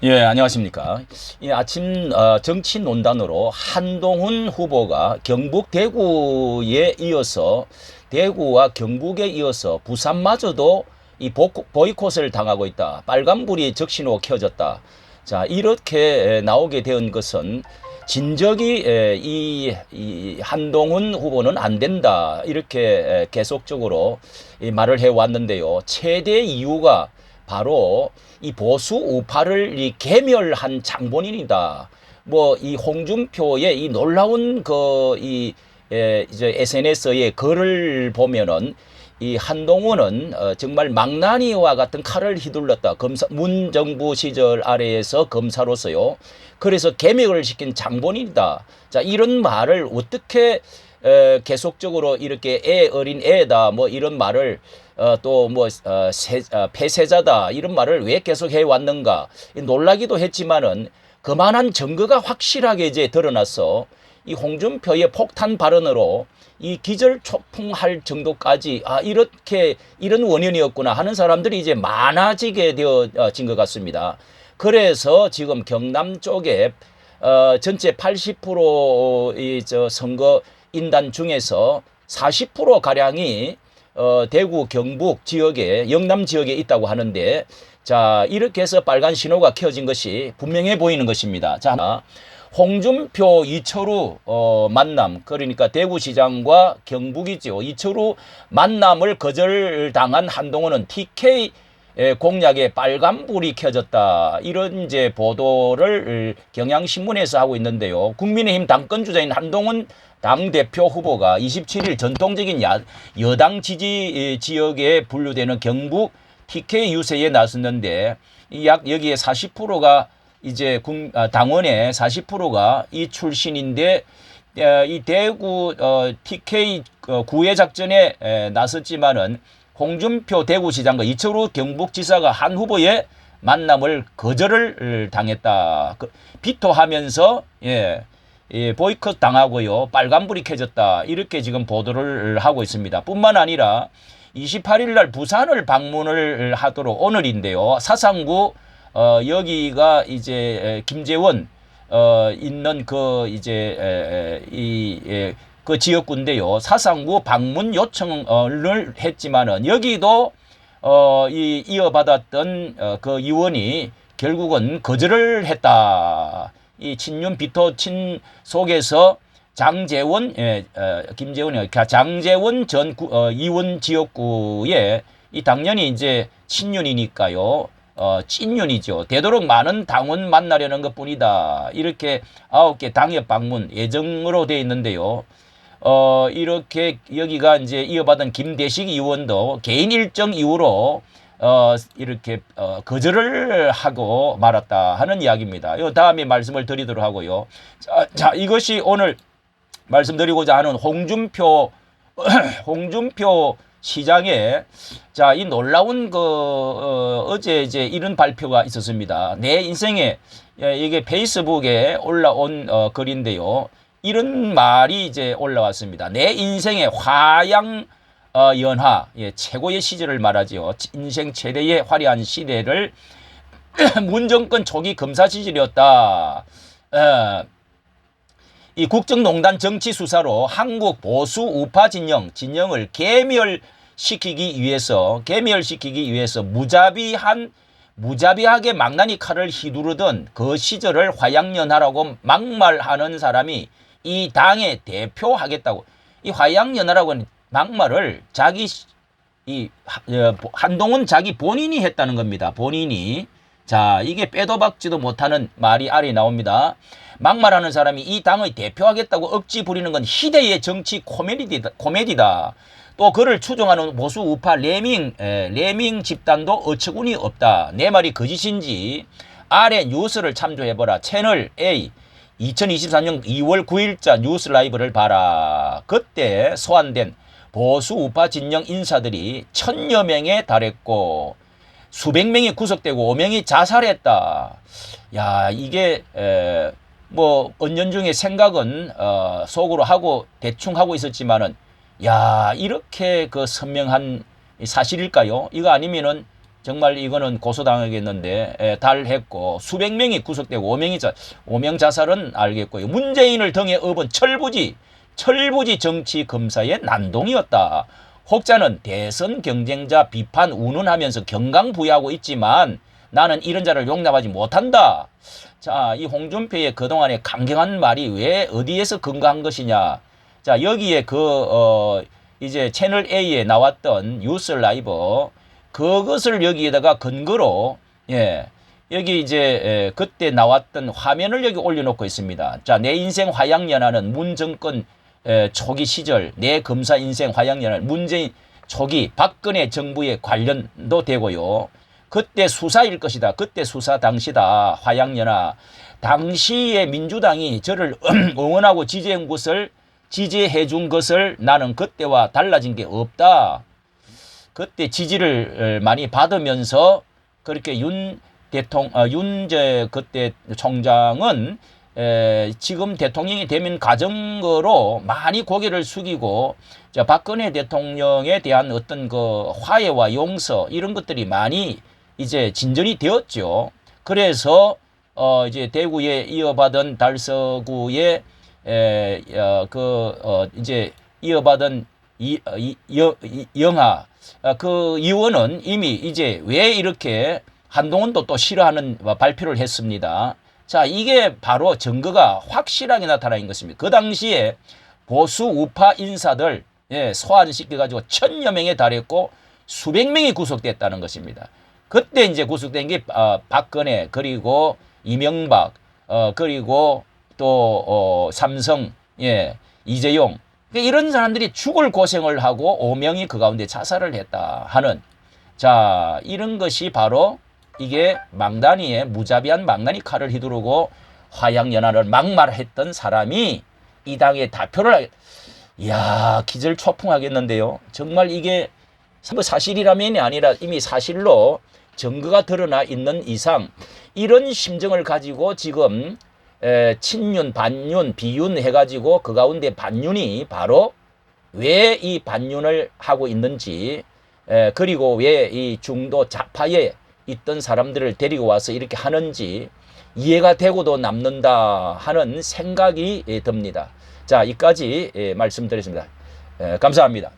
예, 안녕하십니까. 이 아침 정치 논단으로 한동훈 후보가 경북 대구에 이어서 대구와 경북에 이어서 부산마저도 이 보이콧을 당하고 있다. 빨간불이 적신호 켜졌다. 자, 이렇게 나오게 된 것은 진적이 이 한동훈 후보는 안 된다. 이렇게 계속적으로 이 말을 해왔는데요. 최대 이유가 바로 이 보수 우파를 이 개멸한 장본인이다. 뭐 이 홍준표의 이 놀라운 이제 SNS의 글을 보면은 이 한동훈은 정말 망나니와 같은 칼을 휘둘렀다. 문 정부 시절 아래에서 검사로서요. 그래서 개명을 시킨 장본인이다. 자, 이런 말을 어떻게 계속적으로 이렇게 어린 애다 뭐 이런 말을 또 뭐 폐쇄자다 이런 말을 왜 계속 해왔는가 놀라기도 했지만은 그만한 증거가 확실하게 이제 드러나서 이 홍준표의 폭탄 발언으로 이 기절초풍할 정도까지 이렇게 이런 원인이었구나 하는 사람들이 이제 많아지게 되어진 것 같습니다. 그래서 지금 경남 쪽에 전체 80%의 선거 인단 중에서 40% 가량이 대구 경북 지역에 영남 지역에 있다고 하는데 자 이렇게 해서 빨간 신호가 켜진 것이 분명해 보이는 것입니다. 자 홍준표 이철우 만남 그러니까 대구시장과 경북이죠. 이철우 만남을 거절당한 한동훈은 TK 공약에 빨간불이 켜졌다. 이런 이제 보도를 경향신문에서 하고 있는데요. 국민의힘 당권주자인 한동훈 당대표 후보가 27일 전통적인 여당 지지 지역에 분류되는 경북 TK 유세에 나섰는데 여기에 40%가 이제 당원의 40%가 이 출신인데 이 대구 TK 구애 작전에 나섰지만은 홍준표 대구시장과 이철우 경북지사가 한 후보의 만남을 거절을 당했다. 비토하면서 보이콧 당하고요. 빨간불이 켜졌다. 이렇게 지금 보도를 하고 있습니다. 뿐만 아니라 28일 날 부산을 방문을 하도록 오늘인데요. 사상구 여기가 이제 김재원 있는 그 이제 그 지역구인데요. 사상구 방문 요청을 했지만은 여기도 이어받았던 그 의원이 결국은 거절을 했다. 이 친윤 비토친 속에서 장재원 김재원이 장재원 전 의원 지역구에 이 당연히 이제 친윤이니까요. 친윤이죠. 되도록 많은 당원 만나려는 것뿐이다. 이렇게 9개 당협 방문 예정으로 돼 있는데요. 이렇게 여기가 이제 이어받은 김대식 의원도 개인 일정 이후로 이렇게 거절을 하고 말았다 하는 이야기입니다. 이 다음에 말씀을 드리도록 하고요. 자, 이것이 오늘 말씀드리고자 하는 홍준표 시장의 자, 이 놀라운 어제 이제 이런 발표가 있었습니다. 내 인생에 이게 페이스북에 올라온 글인데요. 이런 말이 이제 올라왔습니다. 내 인생의 화양 연화 최고의 시절을 말하지요. 인생 최대의 화려한 시대를 문정권 초기 검사 시절이었다. 이 국정농단 정치 수사로 한국 보수 우파 진영을 개멸시키기 위해서 무자비하게 망나니 칼을 휘두르던 그 시절을 화양연화라고 막말하는 사람이 이 당의 대표하겠다고. 이 화양연화라고 막말을 한동훈 자기 본인이 했다는 겁니다. 본인이. 자, 이게 빼도 박지도 못하는 말이 아래 나옵니다. 막말하는 사람이 이 당의 대표하겠다고 억지 부리는 건 희대의 정치 코미디다. 또 그를 추종하는 보수 우파 레밍 집단도 어처구니 없다. 내 말이 거짓인지 아래 뉴스를 참조해보라. 채널 A 2024년 2월 9일자 뉴스 라이브를 봐라. 그때 소환된 보수 우파 진영 인사들이 1000여 명에 달했고 수백 명이 구속되고 5명이 자살했다. 야, 이게 뭐 은연중에 생각은 속으로 하고 대충 하고 있었지만은 야, 이렇게 그 선명한 사실일까요? 이거 아니면은 정말 이거는 고소당하겠는데 달했고 수백 명이 구속되고 오명 자살은 알겠고요. 문재인을 등에 업은 철부지 정치 검사의 난동이었다. 혹자는 대선 경쟁자 비판 운운하면서 경강부회하고 있지만 나는 이런 자를 용납하지 못한다. 자, 이 홍준표의 그동안의 강경한 말이 왜 어디에서 근거한 것이냐. 자, 여기에 이제 채널 A에 나왔던 뉴스 라이브 그것을 여기에다가 근거로 여기 이제 그때 나왔던 화면을 여기 올려놓고 있습니다. 자, 내 인생 화양연화는 문 정권 초기 시절 내 검사 인생 화양연화 문재인 초기 박근혜 정부에 관련도 되고요. 그때 수사일 것이다. 그때 수사 당시다. 화양연화 당시에 민주당이 저를 응원하고 지지해 준 것을 나는 그때와 달라진 게 없다. 그때 지지를 많이 받으면서 그렇게 그때 총장은 지금 대통령이 되면 가정으로 많이 고개를 숙이고 박근혜 대통령에 대한 어떤 그 화해와 용서 이런 것들이 많이 이제 진전이 되었죠. 그래서 이제 대구에 이어받은 달서구에 이제 이어받은 영하 그 의원은 이미 이제 왜 이렇게 한동훈도 또 싫어하는 발표를 했습니다. 자, 이게 바로 증거가 확실하게 나타난 것입니다. 그 당시에 보수 우파 인사들 소환시켜가지고 1000여 명에 달했고 수백 명이 구속됐다는 것입니다. 그때 이제 구속된 게 박근혜 그리고 이명박 그리고 또 삼성 이재용 이런 사람들이 죽을 고생을 하고 5명이 그 가운데 자살을 했다 하는 자 이런 것이 바로 이게 망나니에 무자비한 망나니 칼을 휘두르고 화양연화를 막말했던 사람이 이 당의 대표를 이야 기절초풍하겠는데요. 정말 이게 사실이라면이 아니라 이미 사실로 증거가 드러나 있는 이상 이런 심정을 가지고 지금 친윤, 반윤, 비윤 해가지고 그 가운데 반윤이 바로 왜 이 반윤을 하고 있는지 그리고 왜 이 중도 좌파에 있던 사람들을 데리고 와서 이렇게 하는지 이해가 되고도 남는다 하는 생각이 듭니다. 자, 이까지 말씀드렸습니다. 감사합니다.